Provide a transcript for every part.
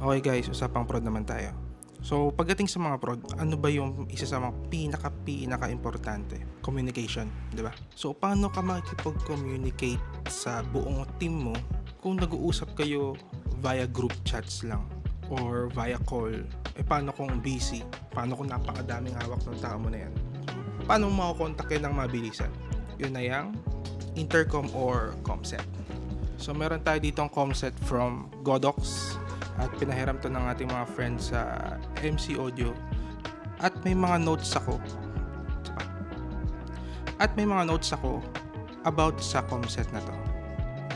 Okay guys, usapang prod naman tayo. So, pagdating sa mga prod, ano ba yung isa sa mga pinaka-importante? Communication, di ba? So, paano ka makikipag-communicate sa buong team mo kung nag-uusap kayo via group chats lang or via call? Paano kung busy? Paano kung napakadaming hawak ng tao mo na yan? Paano mo makakontak yan ng mabilisan? Yun na yung intercom or comset. So, meron tayo ditong comset from Godox at pinahiram to ng ating mga friends sa MC Audio. At may mga notes ako. About sa comset na to.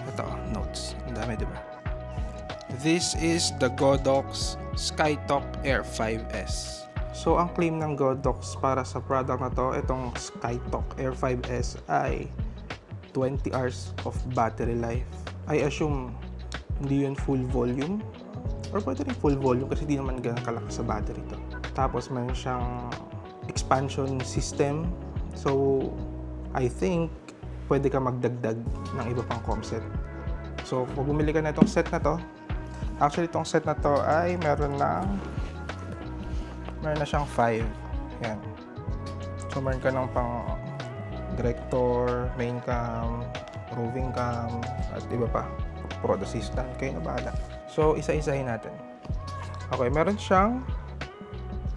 Ito, notes. Ang dami, di ba? This is the Godox SkyTalk Air 5S. So, ang claim ng Godox para sa product na to, itong SkyTalk Air 5S ay 20 hours of battery life. I assume hindi yun full volume or pwede rin full volume kasi di naman ganun kalakas sa battery to. Tapos meron siyang expansion system. So, I think pwede ka magdagdag ng iba pang comset. So, kung bumili ka na itong set na to, actually itong set na to ay meron na siyang 5. Yan. So, meron ka ng pang director, main cam, roving cam, at iba pa. Prod assistant, kayo na bahala. So, isa-isahin natin. Okay, meron siyang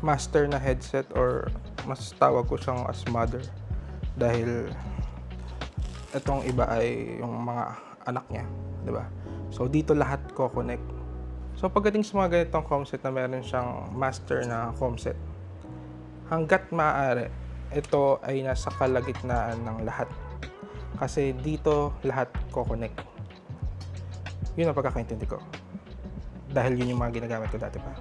master na headset or mas tawag ko siyang as mother dahil itong iba ay yung mga anak niya, di ba? So, dito lahat ko connect. So, pagdating sa mga ganitong comset na meron siyang master na comset, hanggat maaari, ito ay nasa kalagitnaan ng lahat. Kasi dito lahat ko connect. Yun ang pagkakaintindi ko. Dahil yun yung mga ginagamit ko dati pa.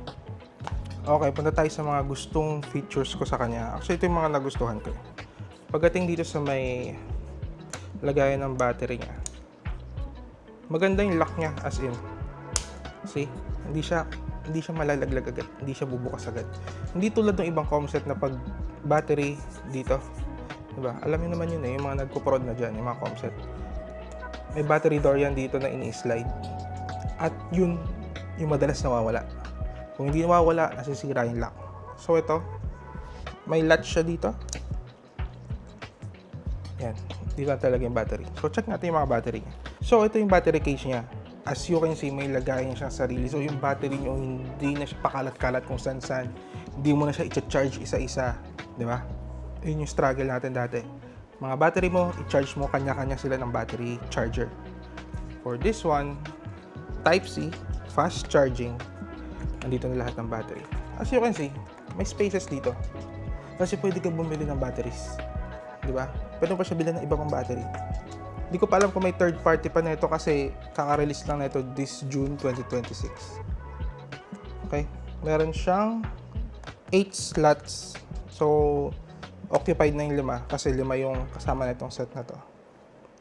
Okay, punta tayo sa mga gustong features ko sa kanya. Actually, ito yung mga nagustuhan ko. Pagdating dito sa may lagayan ng battery niya, maganda yung lock niya, as in. See? Hindi siya malalaglag agad. Hindi siya bubukas agad. Hindi tulad ng ibang comset na pag battery dito. Diba? Alam niyo naman yun yung mga nagpo-prod na dyan, yung mga comset. May battery door yan dito na ini-slide. At yun, yung madalas nawawala. Kung hindi nawawala, nasisira yung lock. So ito, may latch siya dito. Yan, dito na talaga yung battery. So check natin yung mga battery niya. So ito yung battery case niya. As you can see, may lagayan siyang sarili. So yung battery niyo, hindi na siya pakalat-kalat kung saan-saan. Hindi mo na siya i-charge isa-isa. Di ba? Yun yung struggle natin dati. Mga battery mo, i-charge mo, kanya-kanya sila ng battery charger. For this one, Type-C, fast charging, andito na lahat ng battery. As you can see, may spaces dito. Kasi pwede ka bumili ng batteries. Di ba? Pwede pa siya bilhin ng iba pang battery. Hindi ko pa alam kung may third party pa na ito kasi kaka-release lang na ito this June 2026. Okay? Meron siyang 8 slots. So, occupied na yung 5 kasi 5 yung kasama na itong set na to.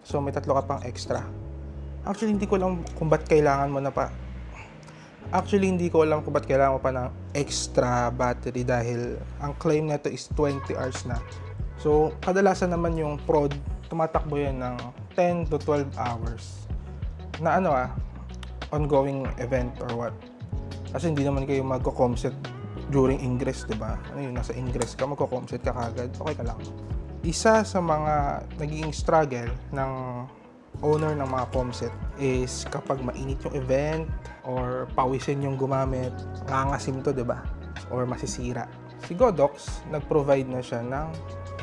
So, may 3 ka pang extra. Actually, hindi ko alam kung ba't kailangan mo na pa. Actually, hindi ko alam kung ba't kailangan mo pa ng extra battery dahil ang claim nito is 20 hours na. So, kadalasan naman yung prod, tumatakbo yan ng 10 to 12 hours. Na ongoing event or what. Kasi hindi naman kayo magko-comset during ingress, diba? Ano yun, nasa ingress ka, magko-comset ka kagad, okay ka lang. Isa sa mga naging struggle ng owner ng mga comset is kapag mainit yung event or pawisin yung gumamit, ngangasim to, diba? Or masisira. Si Godox, nag-provide na siya ng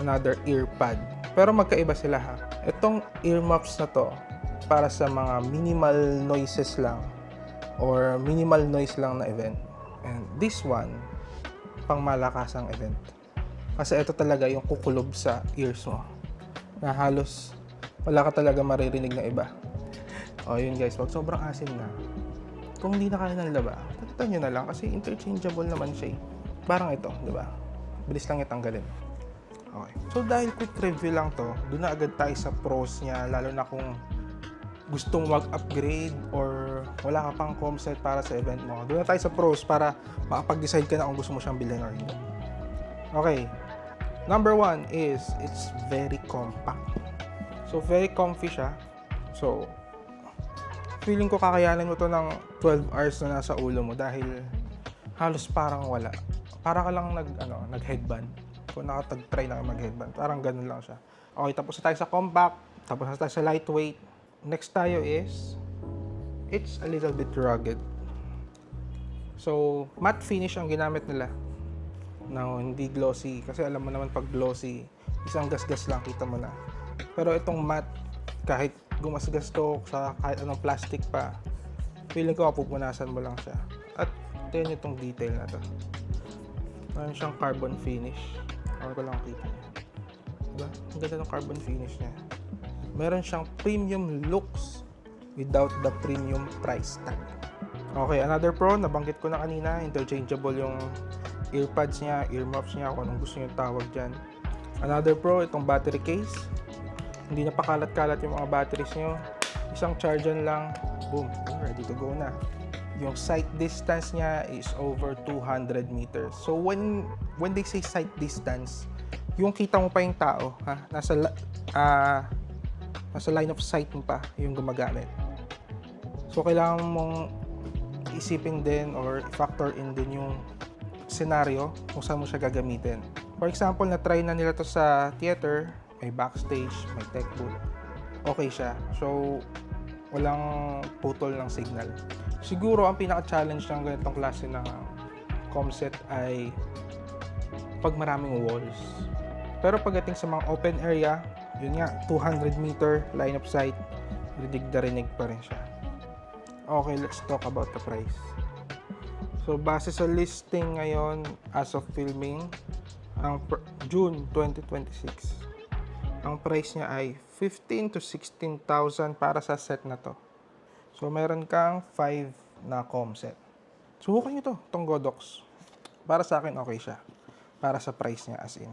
another ear pad. Pero magkaiba sila ha. Itong earmuffs na to, para sa mga minimal noises lang or minimal noise lang na event. And this one, pang malakasang event. Kasi ito talaga yung kukulob sa ears mo. Na halos wala ka talaga maririnig na iba. O yun guys, wag sobrang asim na. Kung hindi na kaya ng laba, tatitan nyo na lang kasi interchangeable naman siya eh. Parang ito, di ba? Bilis lang itanggalin. Okay. So dahil quick review lang to, doon na agad tayo sa pros niya, lalo na kung gustong mag-upgrade or wala ka pang comset para sa event mo. Doon na tayo sa pros para makapag-decide ka na kung gusto mo siyang bilhin or hindi. Okay. Number 1 is it's very compact. So very comfy siya. So feeling ko kakayanin mo to ng 12 hours na nasa ulo mo dahil halos parang wala. Para ka lang nag-headband. Kung nakatag-try na mag-headband, parang ganun lang siya. Okay, tapos na tayo sa compact, tapos na tayo sa lightweight. Next tayo is, it's a little bit rugged. So, matte finish ang ginamit nila. No, hindi glossy. Kasi alam mo naman pag glossy, isang gasgas lang kita mo na. Pero itong matte, kahit gumasgas to sa kahit anong plastic pa, feeling ko mapupunasan mo lang siya. At tingnan itong detail na to. Mayroon siyang carbon finish. Ako ko lang kita niya. Diba? Ang ganda ng carbon finish niya. Meron siyang premium looks without the premium price tag. Okay, another pro, nabanggit ko na kanina, interchangeable yung earpads niya, earmuffs niya, kung anong gusto niyo tawag dyan. Another pro, itong battery case. Hindi na pakalat-kalat yung mga batteries niyo. Isang charge lang, boom, ready to go na. Yung sight distance niya is over 200 meters. So when they say sight distance, yung kita mo pa yung tao, ha? Nasa line of sight mo pa yung gumagamit. So kailangan mong isipin din or factor in din yung scenario kung saan mo siya gagamitin. For example, na-try na nila to sa theater, may backstage, may tech booth. Okay siya. So walang putol ng signal. Siguro ang pinaka-challenge ng ganitong klase ng comset ay pag maraming walls. Pero pagdating sa mga open area, yun nga, 200 meter line of sight, rinig na rinig pa rin siya. Okay, let's talk about the price. So, base sa listing ngayon as of filming, ang June 2026, ang price niya ay 15,000 to 16,000 para sa set na to. So, meron kang 5 na comset. Subukan nyo to, itong Godox. Para sa akin, okay siya. Para sa price niya as in.